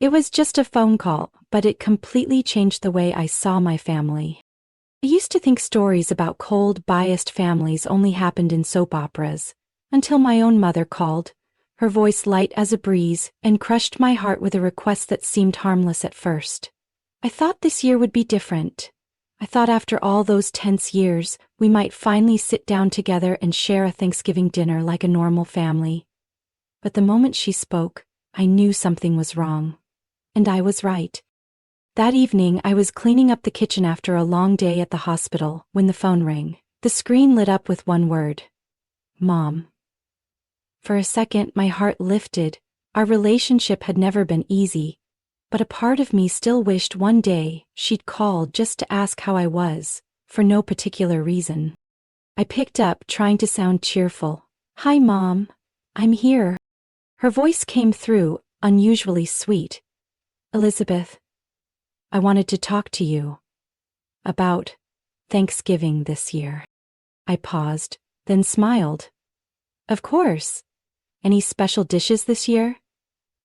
It was just a phone call, but it completely changed the way I saw my family. I used to think stories about cold, biased families only happened in soap operas, until my own mother called, her voice light as a breeze, and crushed my heart with a request that seemed harmless at first. I thought this year would be different. I thought after all those tense years, we might finally sit down together and share a Thanksgiving dinner like a normal family. But the moment she spoke, I knew something was wrong. And I was right. That evening, I was cleaning up the kitchen after a long day at the hospital when the phone rang. The screen lit up with one word: Mom. For a second, my heart lifted. Our relationship had never been easy, but a part of me still wished one day she'd call just to ask how I was, for no particular reason. I picked up, trying to sound cheerful. "Hi, Mom. I'm here." Her voice came through, unusually sweet. "Elizabeth, I wanted to talk to you about Thanksgiving this year." I paused, then smiled. "Of course. Any special dishes this year?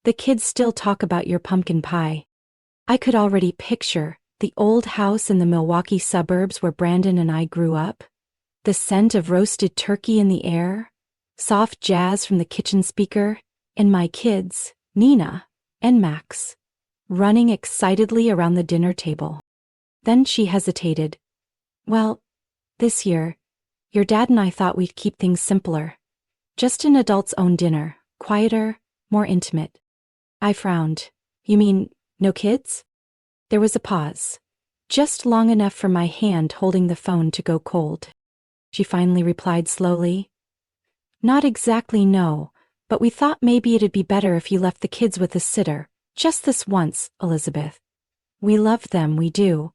The kids still talk about your pumpkin pie." I could already picture the old house in the Milwaukee suburbs where Brandon and I grew up, the scent of roasted turkey in the air, soft jazz from the kitchen speaker, and my kids, Nina and Max, running excitedly around the dinner table. Then she hesitated. "Well, this year, your dad and I thought we'd keep things simpler. Just an adult's own dinner, quieter, more intimate." I frowned. "You mean, no kids?" There was a pause, just long enough for my hand holding the phone to go cold. She finally replied slowly, "Not exactly no, but we thought maybe it'd be better if you left the kids with a sitter, just this once, Elizabeth. We love them, we do.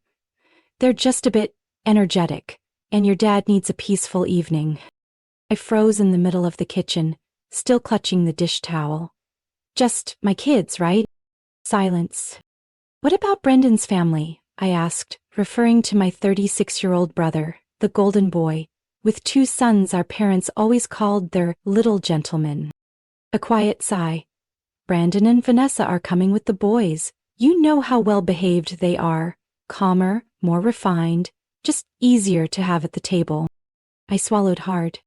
They're just a bit energetic, and your dad needs a peaceful evening." I froze in the middle of the kitchen, still clutching the dish towel. "Just my kids, right?" Silence. "What about Brendan's family?" I asked, referring to my 36-year-old brother, the golden boy, with 2 sons our parents always called their little gentlemen. A quiet sigh. "Brandon and Vanessa are coming with the boys. You know how well behaved they are. Calmer, more refined, just easier to have at the table." I swallowed hard.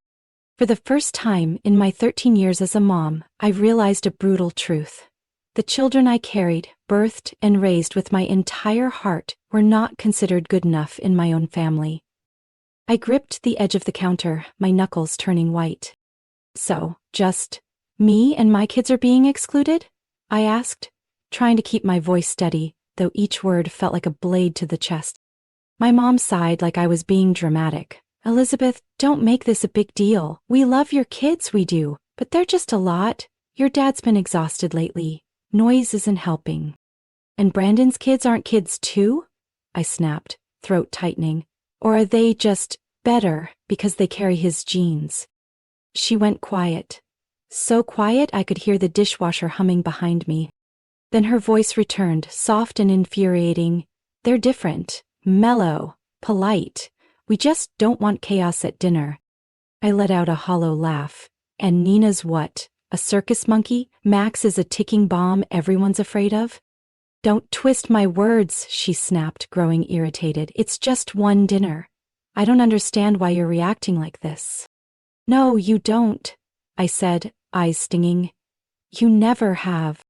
For the first time in my 13 years as a mom, I realized a brutal truth. The children I carried, birthed, and raised with my entire heart were not considered good enough in my own family. I gripped the edge of the counter, my knuckles turning white. "So, just me and my kids are being excluded?" I asked, trying to keep my voice steady, though each word felt like a blade to the chest. My mom sighed like I was being dramatic. "Elizabeth, don't make this a big deal. We love your kids, we do, but they're just a lot. Your dad's been exhausted lately. Noise isn't helping." "And Brandon's kids aren't kids too?" I snapped, throat tightening. "Or are they just better because they carry his genes?" She went quiet. So quiet I could hear the dishwasher humming behind me. Then her voice returned, soft and infuriating. "They're different, mellow, polite. We just don't want chaos at dinner." I let out a hollow laugh. "And Nina's what? A circus monkey? Max is a ticking bomb everyone's afraid of?" "Don't twist my words," she snapped, growing irritated. "It's just one dinner. I don't understand why you're reacting like this." "No, you don't," I said, eyes stinging. "You never have."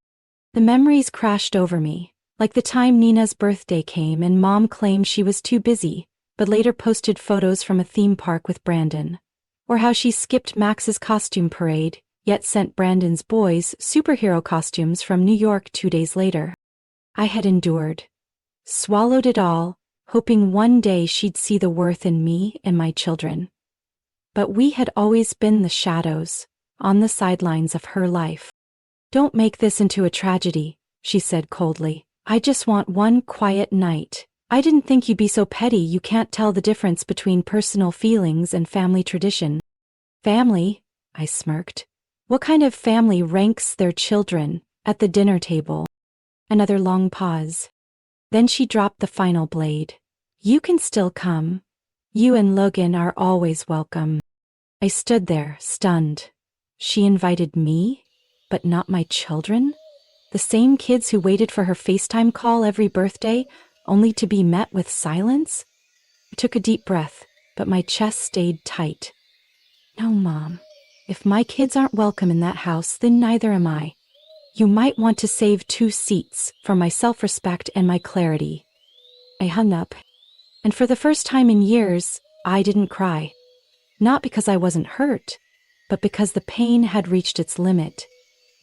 The memories crashed over me, like the time Nina's birthday came and Mom claimed she was too busy, but later posted photos from a theme park with Brandon. Or how she skipped Max's costume parade, yet sent Brandon's boys superhero costumes from New York 2 days later. I had endured, swallowed it all, hoping one day she'd see the worth in me and my children. But we had always been the shadows, on the sidelines of her life. "Don't make this into a tragedy," she said coldly. "I just want one quiet night. I didn't think you'd be so petty you can't tell the difference between personal feelings and family tradition." "Family?" I smirked. "What kind of family ranks their children at the dinner table?" Another long pause. Then she dropped the final blade. "You can still come. You and Logan are always welcome." I stood there, stunned. She invited me, but not my children? The same kids who waited for her FaceTime call every birthday, only to be met with silence? I took a deep breath, but my chest stayed tight. No, Mom. If my kids aren't welcome in that house, then neither am I. You might want to save 2 seats for my self-respect and my clarity. I hung up, and for the first time in years, I didn't cry. Not because I wasn't hurt, but because the pain had reached its limit,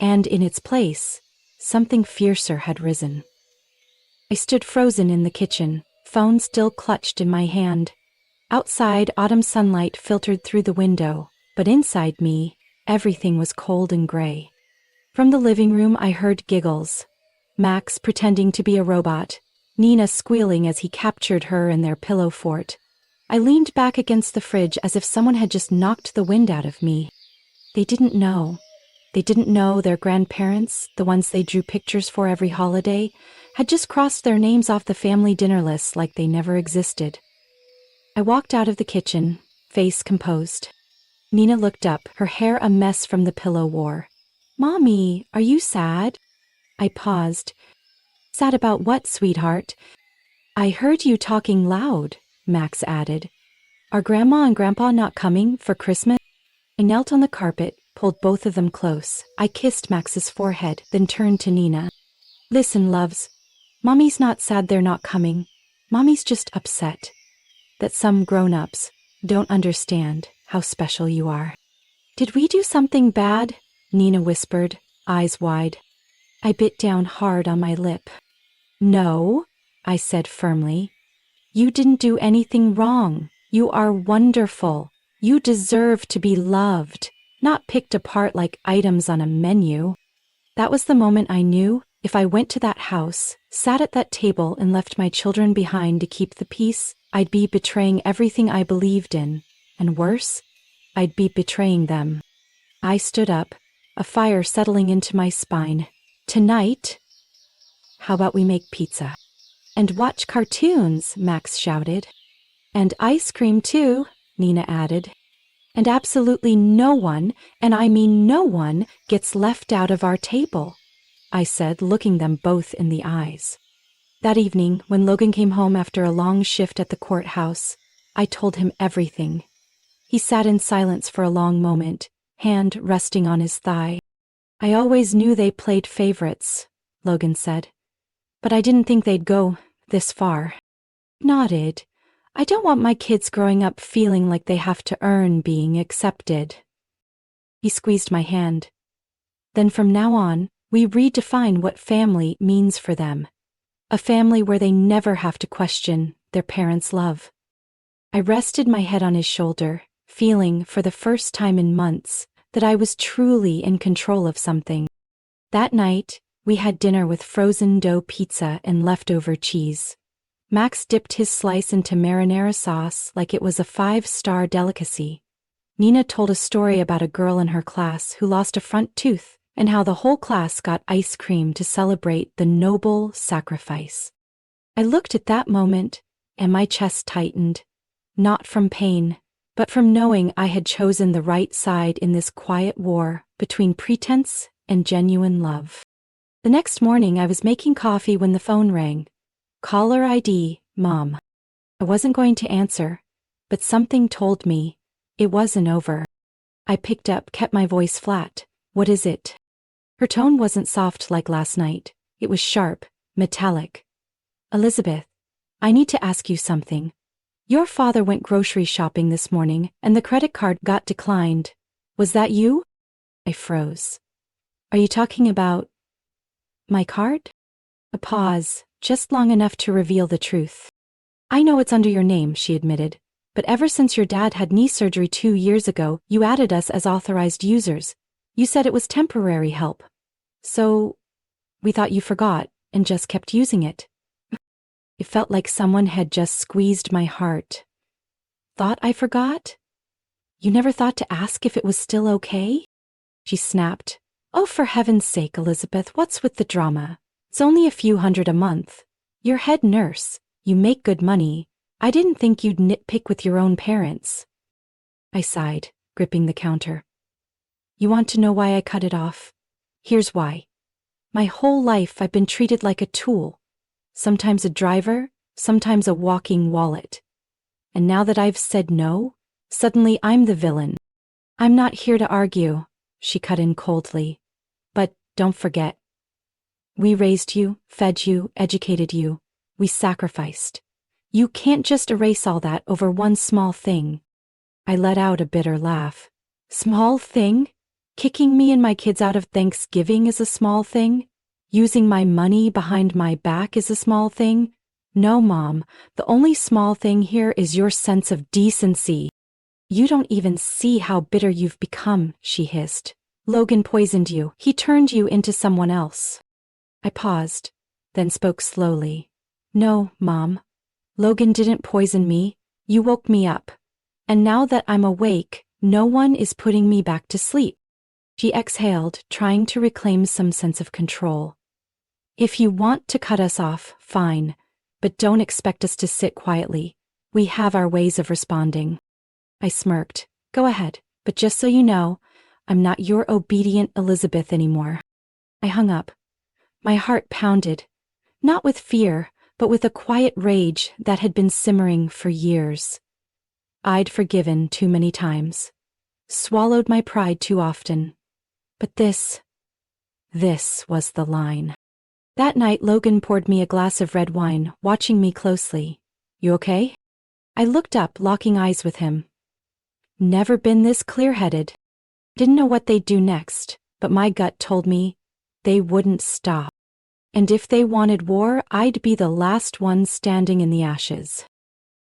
and in its place, something fiercer had risen. I stood frozen in the kitchen, phone still clutched in my hand. Outside, autumn sunlight filtered through the window, but inside me, everything was cold and gray. From the living room, I heard giggles. Max pretending to be a robot, Nina squealing as he captured her in their pillow fort. I leaned back against the fridge as if someone had just knocked the wind out of me. They didn't know. They didn't know their grandparents, the ones they drew pictures for every holiday, had just crossed their names off the family dinner list like they never existed. I walked out of the kitchen, face composed. Nina looked up, her hair a mess from the pillow war. "Mommy, are you sad?" I paused. "Sad about what, sweetheart?" "I heard you talking loud," Max added. "Are Grandma and Grandpa not coming for Christmas?" I knelt on the carpet, pulled both of them close. I kissed Max's forehead, then turned to Nina. "Listen, loves. Mommy's not sad they're not coming. Mommy's just upset that some grown-ups don't understand how special you are." "Did we do something bad?" Nina whispered, eyes wide. I bit down hard on my lip. "No," I said firmly. "You didn't do anything wrong. You are wonderful. You deserve to be loved, not picked apart like items on a menu." That was the moment I knew if I went to that house, sat at that table and left my children behind to keep the peace, I'd be betraying everything I believed in. And worse, I'd be betraying them. I stood up, a fire settling into my spine. "Tonight, how about we make pizza?" "And watch cartoons," Max shouted. "And ice cream too," Nina added. "And absolutely no one, and I mean no one, gets left out of our table," I said, looking them both in the eyes. That evening, when Logan came home after a long shift at the courthouse, I told him everything. He sat in silence for a long moment, hand resting on his thigh. "I always knew they played favorites," Logan said. "But I didn't think they'd go this far." Nodded. "I don't want my kids growing up feeling like they have to earn being accepted." He squeezed my hand. "Then from now on, we redefine what family means for them. A family where they never have to question their parents' love." I rested my head on his shoulder, feeling, for the first time in months, that I was truly in control of something. That night, we had dinner with frozen dough pizza and leftover cheese. Max dipped his slice into marinara sauce like it was a 5-star delicacy. Nina told a story about a girl in her class who lost a front tooth and how the whole class got ice cream to celebrate the noble sacrifice. I looked at that moment, and my chest tightened, not from pain, but from knowing I had chosen the right side in this quiet war between pretense and genuine love. The next morning, I was making coffee when the phone rang. Caller ID, Mom. I wasn't going to answer, but something told me it wasn't over. I picked up, kept my voice flat. "What is it?" Her tone wasn't soft like last night. It was sharp, metallic. "Elizabeth, I need to ask you something. Your father went grocery shopping this morning, and the credit card got declined. Was that you?" I froze. "Are you talking about my card?" A pause, just long enough to reveal the truth. "I know it's under your name," she admitted, "but ever since your dad had knee surgery 2 years ago, you added us as authorized users. You said it was temporary help. So, we thought you forgot and just kept using it." It felt like someone had just squeezed my heart. "Thought I forgot? You never thought to ask if it was still okay?" She snapped. "Oh, for heaven's sake, Elizabeth, what's with the drama? It's only a few $100 a month. You're head nurse. You make good money. I didn't think you'd nitpick with your own parents." I sighed, gripping the counter. "You want to know why I cut it off? Here's why. My whole life I've been treated like a tool. Sometimes a driver, sometimes a walking wallet. And now that I've said no, suddenly I'm the villain. I'm not here to argue, she cut in coldly. But don't forget. We raised you, fed you, educated you. We sacrificed. You can't just erase all that over one small thing. I let out a bitter laugh. Small thing? Kicking me and my kids out of Thanksgiving is a small thing? Using my money behind my back is a small thing? No, Mom, the only small thing here is your sense of decency. You don't even see how bitter you've become, she hissed. Logan poisoned you. He turned you into someone else. I paused, then spoke slowly. No, Mom. Logan didn't poison me. You woke me up. And now that I'm awake, no one is putting me back to sleep. She exhaled, trying to reclaim some sense of control. If you want to cut us off, fine. But don't expect us to sit quietly. We have our ways of responding. I smirked. Go ahead, but just so you know, I'm not your obedient Elizabeth anymore. I hung up. My heart pounded, not with fear, but with a quiet rage that had been simmering for years. I'd forgiven too many times, swallowed my pride too often. But this was the line. That night, Logan poured me a glass of red wine, watching me closely. You okay? I looked up, locking eyes with him. Never been this clear-headed. Didn't know what they'd do next, but my gut told me they wouldn't stop. And if they wanted war, I'd be the last one standing in the ashes.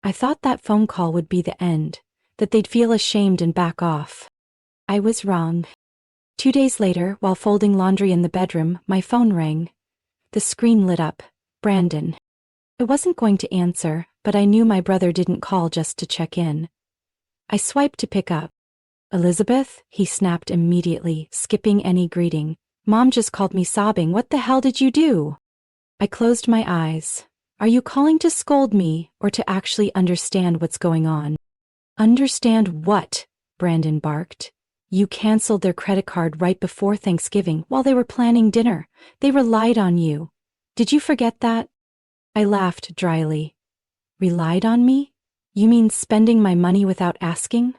I thought that phone call would be the end, that they'd feel ashamed and back off. I was wrong. 2 days later, while folding laundry in the bedroom, my phone rang. The screen lit up. Brandon. I wasn't going to answer, but I knew my brother didn't call just to check in. I swiped to pick up. Elizabeth? He snapped immediately, skipping any greeting. Mom just called me sobbing. What the hell did you do? I closed my eyes. Are you calling to scold me or to actually understand what's going on? Understand what? Brandon barked. You canceled their credit card right before Thanksgiving while they were planning dinner. They relied on you. Did you forget that? I laughed dryly. Relied on me? You mean spending my money without asking?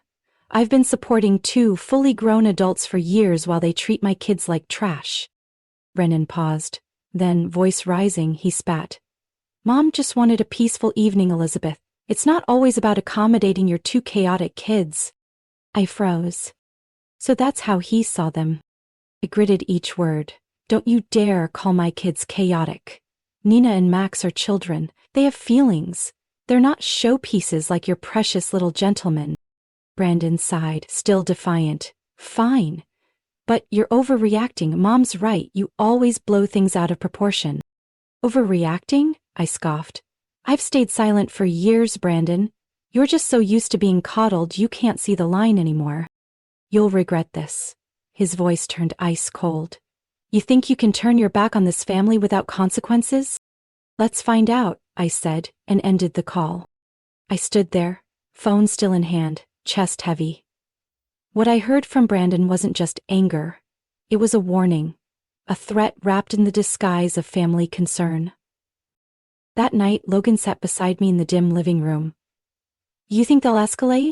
I've been supporting 2 fully grown adults for years while they treat my kids like trash. Brennan paused. Then, voice rising, he spat. Mom just wanted a peaceful evening, Elizabeth. It's not always about accommodating your 2 chaotic kids. I froze. So that's how he saw them. I gritted each word. Don't you dare call my kids chaotic. Nina and Max are children. They have feelings. They're not showpieces like your precious little gentlemen. Brandon sighed, still defiant. Fine. But you're overreacting. Mom's right. You always blow things out of proportion. Overreacting? I scoffed. I've stayed silent for years, Brandon. You're just so used to being coddled you can't see the line anymore. You'll regret this. His voice turned ice cold. You think you can turn your back on this family without consequences? Let's find out, I said, and ended the call. I stood there, phone still in hand, chest heavy. What I heard from Brandon wasn't just anger. It was a warning, a threat wrapped in the disguise of family concern. That night, Logan sat beside me in the dim living room. You think they'll escalate?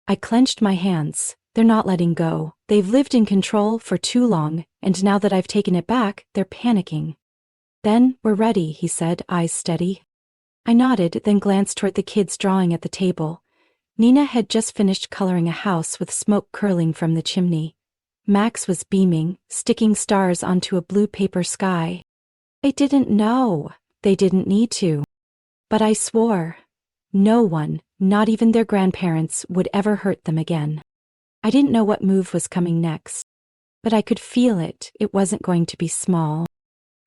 I clenched my hands. They're not letting go. They've lived in control for too long, and now that I've taken it back, they're panicking. Then, we're ready, he said, eyes steady. I nodded, then glanced toward the kids drawing at the table. Nina had just finished coloring a house with smoke curling from the chimney. Max was beaming, sticking stars onto a blue paper sky. They didn't know. They didn't need to. But I swore. No one, not even their grandparents, would ever hurt them again. I didn't know what move was coming next. But I could feel it. It wasn't going to be small.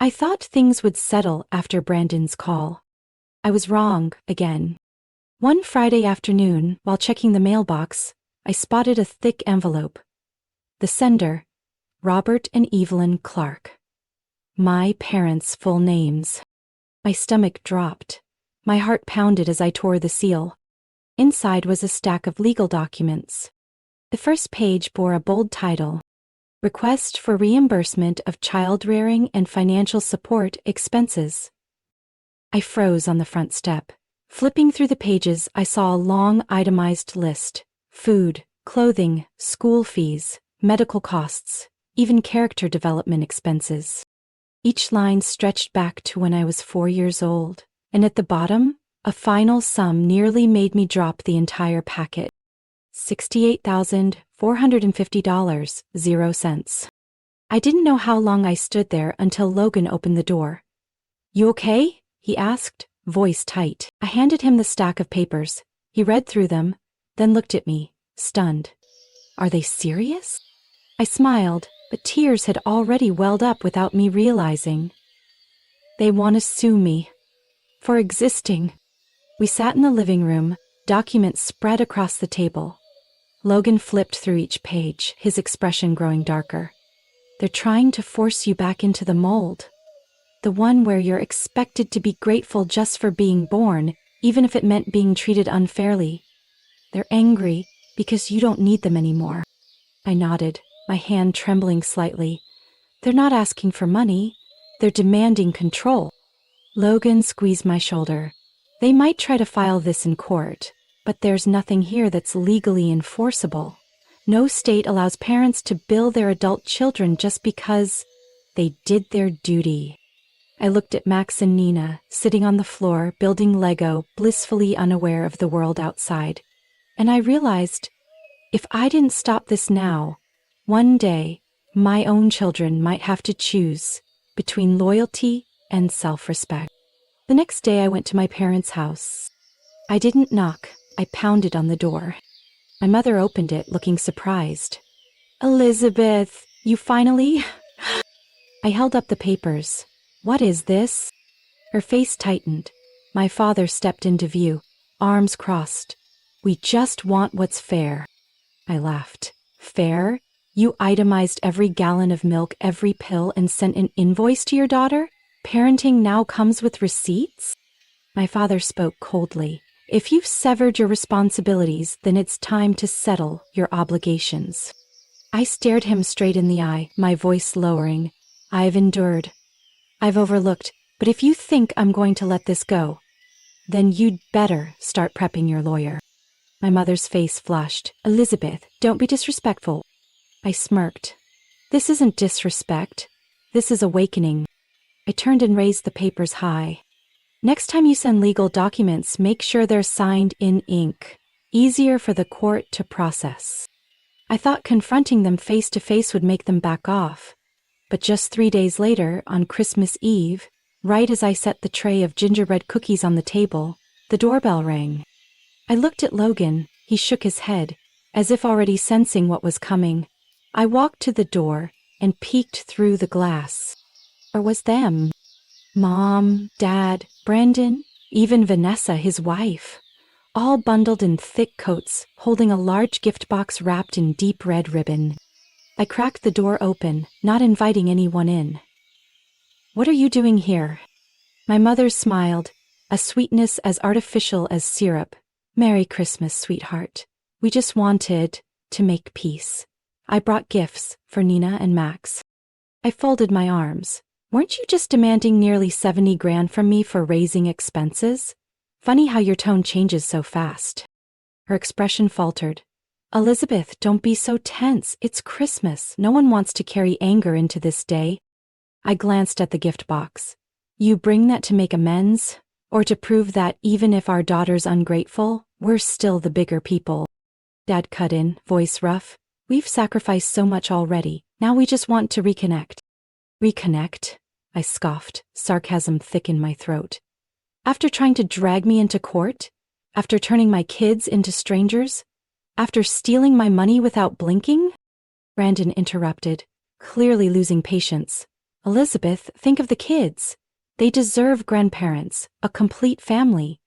I thought things would settle after Brandon's call. I was wrong, again. One Friday afternoon, while checking the mailbox, I spotted a thick envelope. The sender, Robert and Evelyn Clark. My parents' full names. My stomach dropped. My heart pounded as I tore the seal. Inside was a stack of legal documents. The first page bore a bold title, Request for reimbursement of child rearing and financial support expenses. I froze on the front step. Flipping through the pages, I saw a long itemized list: food, clothing, school fees, medical costs, even character development expenses. Each line stretched back to when I was 4 years old, and at the bottom, a final sum nearly made me drop the entire packet. $68,450.00. I didn't know how long I stood there until Logan opened the door. "You okay?" he asked, voice tight. I handed him the stack of papers. He read through them, then looked at me, stunned. "Are they serious?" I smiled, but tears had already welled up without me realizing. "They want to sue me for existing." We sat in the living room, documents spread across the table. Logan flipped through each page, his expression growing darker. "They're trying to force you back into the mold. The one where you're expected to be grateful just for being born, even if it meant being treated unfairly. They're angry because you don't need them anymore." I nodded, my hand trembling slightly. "They're not asking for money. They're demanding control." Logan squeezed my shoulder. "They might try to file this in court, but there's nothing here that's legally enforceable. No state allows parents to bill their adult children just because they did their duty." I looked at Max and Nina, sitting on the floor, building Lego, blissfully unaware of the world outside. And I realized, if I didn't stop this now, one day, my own children might have to choose between loyalty and self-respect. The next day I went to my parents' house. I didn't knock, I pounded on the door. My mother opened it, looking surprised. "Elizabeth, you finally?" I held up the papers. "What is this?" Her face tightened. My father stepped into view, arms crossed. "We just want what's fair." I laughed. "Fair? You itemized every gallon of milk, every pill, and sent an invoice to your daughter? Parenting now comes with receipts?" My father spoke coldly. "If you've severed your responsibilities, then it's time to settle your obligations." I stared him straight in the eye, my voice lowering. "I've endured. I've overlooked, but if you think I'm going to let this go, then you'd better start prepping your lawyer." My mother's face flushed. "Elizabeth, don't be disrespectful." I smirked. "This isn't disrespect. This is awakening." I turned and raised the papers high. "Next time you send legal documents, make sure they're signed in ink. Easier for the court to process." I thought confronting them face to face would make them back off. But just 3 days later, on Christmas Eve, right as I set the tray of gingerbread cookies on the table, the doorbell rang. I looked at Logan. He shook his head, as if already sensing what was coming. I walked to the door and peeked through the glass. Or was them? Mom, Dad, Brandon, even Vanessa, his wife, all bundled in thick coats, holding a large gift box wrapped in deep red ribbon. I cracked the door open, not inviting anyone in. "What are you doing here?" My mother smiled, a sweetness as artificial as syrup. "Merry Christmas, sweetheart. We just wanted to make peace. I brought gifts for Nina and Max." I folded my arms. "Weren't you just demanding nearly 70 grand from me for raising expenses? Funny how your tone changes so fast." Her expression faltered. "Elizabeth, don't be so tense. It's Christmas. No one wants to carry anger into this day." I glanced at the gift box. "You bring that to make amends? Or to prove that even if our daughter's ungrateful, we're still the bigger people?" Dad cut in, voice rough. "We've sacrificed so much already. Now we just want to reconnect." "Reconnect?" I scoffed, sarcasm thick in my throat. "After trying to drag me into court? After turning my kids into strangers? After stealing my money without blinking?" Brandon interrupted, clearly losing patience. "Elizabeth, think of the kids. They deserve grandparents, a complete family."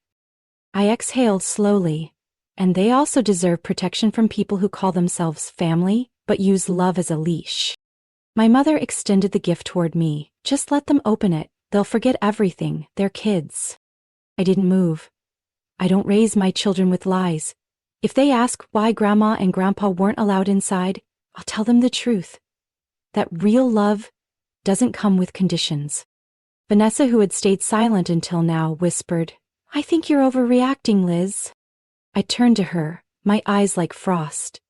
I exhaled slowly. "And they also deserve protection from people who call themselves family, but use love as a leash." My mother extended the gift toward me. "Just let them open it. They'll forget everything. They're kids." I didn't move. I don't raise my children with lies. If they ask why Grandma and Grandpa weren't allowed inside, I'll tell them the truth. that real love doesn't come with conditions. Vanessa, who had stayed silent until now, whispered, "I think you're overreacting, Liz." I turned to her, my eyes like frost.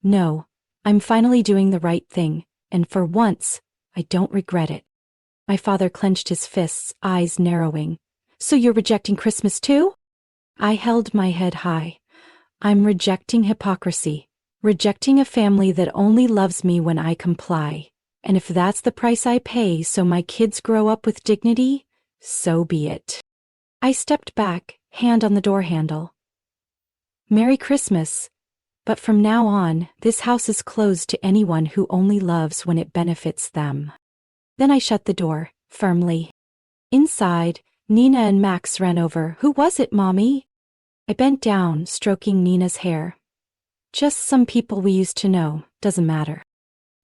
"No, I'm finally doing the right thing, and for once, I don't regret it." My father clenched his fists, eyes narrowing. "So you're rejecting Christmas too?" I held my head high. "I'm rejecting hypocrisy, rejecting a family that only loves me when I comply. And if that's the price I pay so my kids grow up with dignity, so be it." I stepped back, hand on the door handle. "Merry Christmas. But from now on, this house is closed to anyone who only loves when it benefits them." Then I shut the door, firmly. Inside, Nina and Max ran over. "Who was it, Mommy?" I bent down, stroking Nina's hair. "Just some people we used to know, doesn't matter."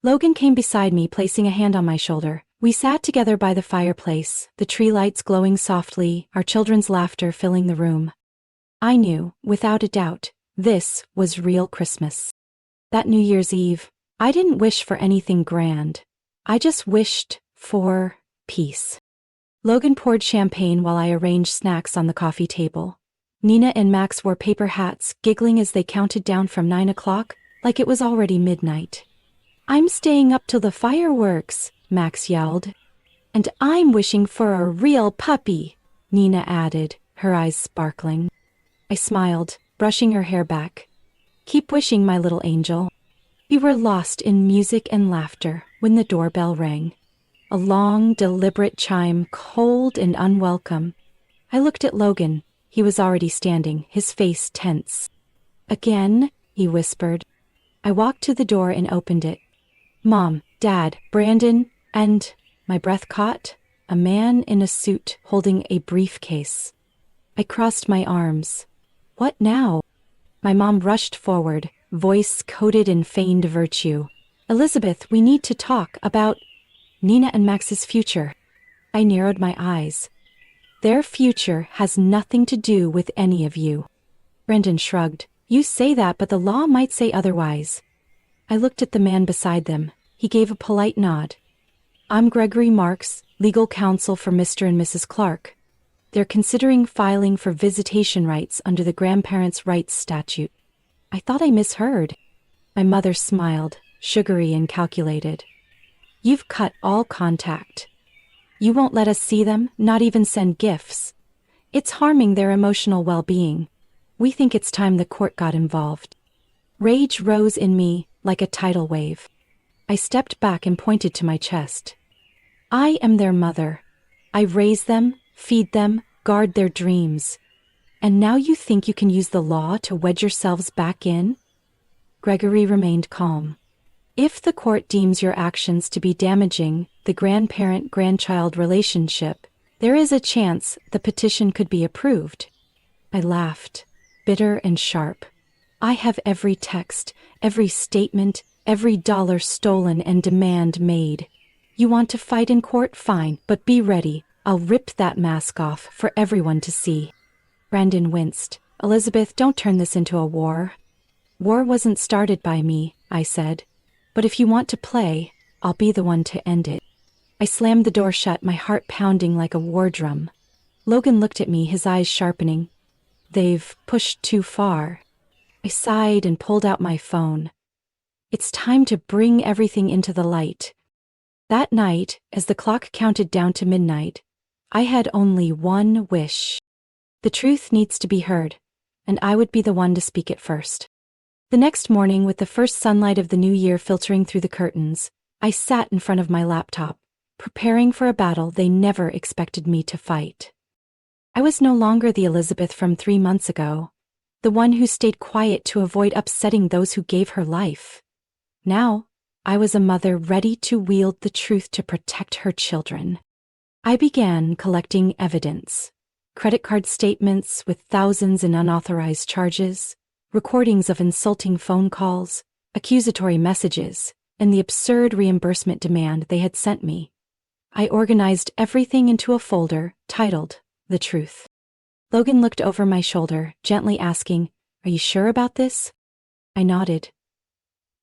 Logan came beside me, placing a hand on my shoulder. We sat together by the fireplace, the tree lights glowing softly, our children's laughter filling the room. I knew, without a doubt, this was real Christmas. That New Year's Eve, I didn't wish for anything grand. I just wished for peace. Logan poured champagne while I arranged snacks on the coffee table. Nina and Max wore paper hats, giggling as they counted down from 9 o'clock, like it was already midnight. "I'm staying up till the fireworks," Max yelled. "And I'm wishing for a real puppy," Nina added, her eyes sparkling. I smiled, brushing her hair back. "Keep wishing, my little angel." We were lost in music and laughter when the doorbell rang. A long, deliberate chime, cold and unwelcome. I looked at Logan. He was already standing, his face tense. "Again?" he whispered. I walked to the door and opened it. "Mom, Dad, Brandon, and," my breath caught, a man in a suit holding a briefcase. I crossed my arms. "What now?" My mom rushed forward, voice coated in feigned virtue. "Elizabeth, we need to talk about Nina and Max's future." I narrowed my eyes. "Their future has nothing to do with any of you." Brendan shrugged. "You say that, but the law might say otherwise." I looked at the man beside them. He gave a polite nod. "I'm Gregory Marks, legal counsel for Mr. and Mrs. Clark. They're considering filing for visitation rights under the Grandparents' Rights Statute." I thought I misheard. My mother smiled, sugary and calculated. "You've cut all contact. You won't let us see them, not even send gifts. It's harming their emotional well-being. We think it's time the court got involved." Rage rose in me like a tidal wave. I stepped back and pointed to my chest. "I am their mother. I raise them, feed them, guard their dreams. And now you think you can use the law to wedge yourselves back in?" Gregory remained calm. "If the court deems your actions to be damaging the grandparent-grandchild relationship, there is a chance the petition could be approved." I laughed, bitter and sharp. "I have every text, every statement, every dollar stolen and demand made. You want to fight in court? Fine, but be ready. I'll rip that mask off for everyone to see." Brandon winced. "Elizabeth, don't turn this into a war." "War wasn't started by me," I said. "But if you want to play, I'll be the one to end it." I slammed the door shut, my heart pounding like a war drum. Logan looked at me, his eyes sharpening. "They've pushed too far." I sighed and pulled out my phone. It's time to bring everything into the light. That night, as the clock counted down to midnight, I had only one wish. The truth needs to be heard, and I would be the one to speak it first. The next morning, with the first sunlight of the new year filtering through the curtains, I sat in front of my laptop, preparing for a battle they never expected me to fight. I was no longer the Elizabeth from 3 months ago, the one who stayed quiet to avoid upsetting those who gave her life. Now, I was a mother ready to wield the truth to protect her children. I began collecting evidence. Credit card statements with thousands in unauthorized charges, recordings of insulting phone calls, accusatory messages, and the absurd reimbursement demand they had sent me. I organized everything into a folder titled The Truth. Logan looked over my shoulder, gently asking, "Are you sure about this?" I nodded.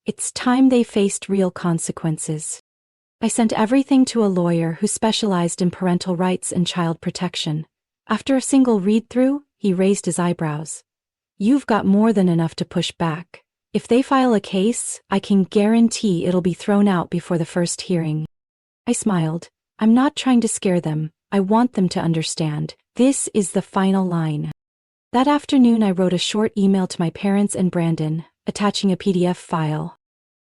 It's time they faced real consequences. I sent everything to a lawyer who specialized in parental rights and child protection. After a single read-through, he raised his eyebrows. "You've got more than enough to push back. If they file a case, I can guarantee it'll be thrown out before the first hearing." I smiled. "I'm not trying to scare them. I want them to understand. This is the final line." That afternoon I wrote a short email to my parents and Brandon, attaching a PDF file.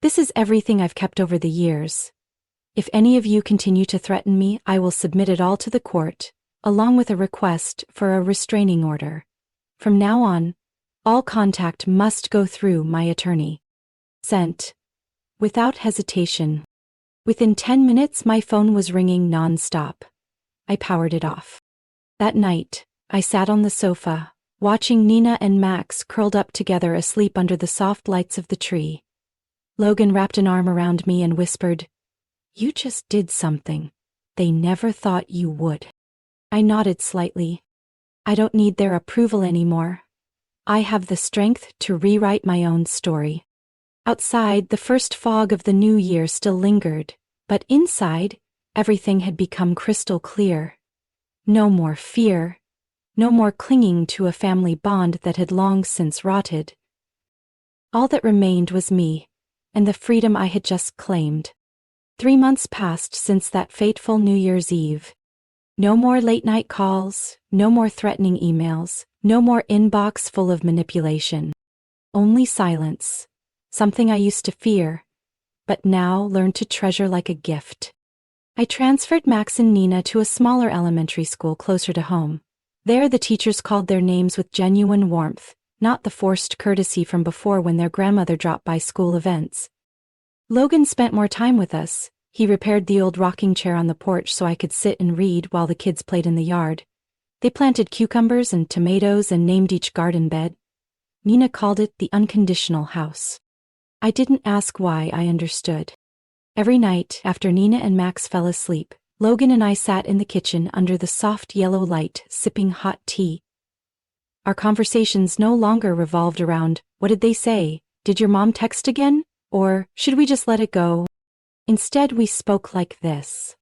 "This is everything I've kept over the years. If any of you continue to threaten me, I will submit it all to the court, along with a request for a restraining order. From now on, all contact must go through my attorney." Sent. Without hesitation. Within 10 minutes my phone was ringing non-stop. I powered it off. That night, I sat on the sofa, watching Nina and Max curled up together asleep under the soft lights of the tree. Logan wrapped an arm around me and whispered, "You just did something they never thought you would." I nodded slightly. I don't need their approval anymore. I have the strength to rewrite my own story. Outside, the first fog of the new year still lingered, but inside, everything had become crystal clear. No more fear. No more clinging to a family bond that had long since rotted. All that remained was me, and the freedom I had just claimed. 3 months passed since that fateful New Year's Eve. No more late-night calls, no more threatening emails, no more inbox full of manipulation. Only silence, something I used to fear, but now learned to treasure like a gift. I transferred Max and Nina to a smaller elementary school closer to home. There the teachers called their names with genuine warmth, not the forced courtesy from before when their grandmother dropped by school events. Logan spent more time with us. He repaired the old rocking chair on the porch so I could sit and read while the kids played in the yard. They planted cucumbers and tomatoes and named each garden bed. Nina called it the unconditional house. I didn't ask why, I understood. Every night, after Nina and Max fell asleep, Logan and I sat in the kitchen under the soft yellow light, sipping hot tea. Our conversations no longer revolved around, "What did they say? Did your mom text again? Or, should we just let it go?" Instead, we spoke like this.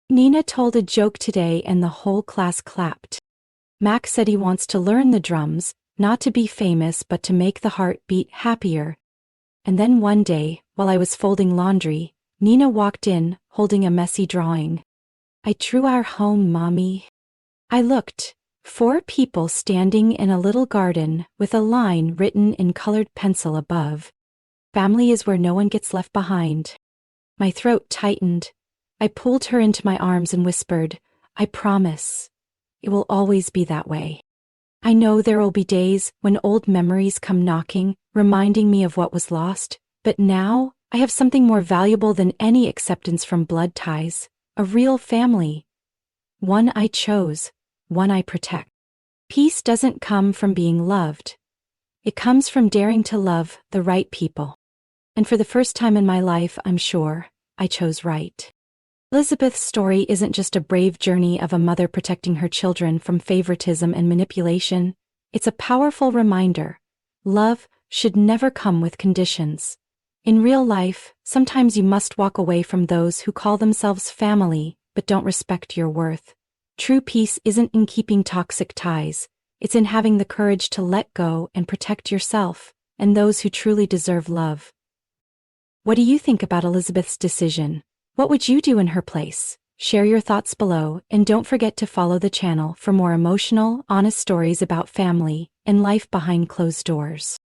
Nina told a joke today and the whole class clapped. Max said he wants to learn the drums, not to be famous but to make the heart beat happier. And then one day, while I was folding laundry, Nina walked in, holding a messy drawing. "I drew our home, Mommy." I looked. 4 people standing in a little garden with a line written in colored pencil above. "Family is where no one gets left behind." My throat tightened. I pulled her into my arms and whispered, "I promise. It will always be that way. I know there will be days when old memories come knocking, reminding me of what was lost, but now I have something more valuable than any acceptance from blood ties, a real family. One I chose, one I protect." Peace doesn't come from being loved. It comes from daring to love the right people. And for the first time in my life, I'm sure, I chose right. Elizabeth's story isn't just a brave journey of a mother protecting her children from favoritism and manipulation. It's a powerful reminder. Love should never come with conditions. In real life, sometimes you must walk away from those who call themselves family but don't respect your worth. True peace isn't in keeping toxic ties. It's in having the courage to let go and protect yourself and those who truly deserve love. What do you think about Elizabeth's decision? What would you do in her place? Share your thoughts below, and don't forget to follow the channel for more emotional, honest stories about family and life behind closed doors.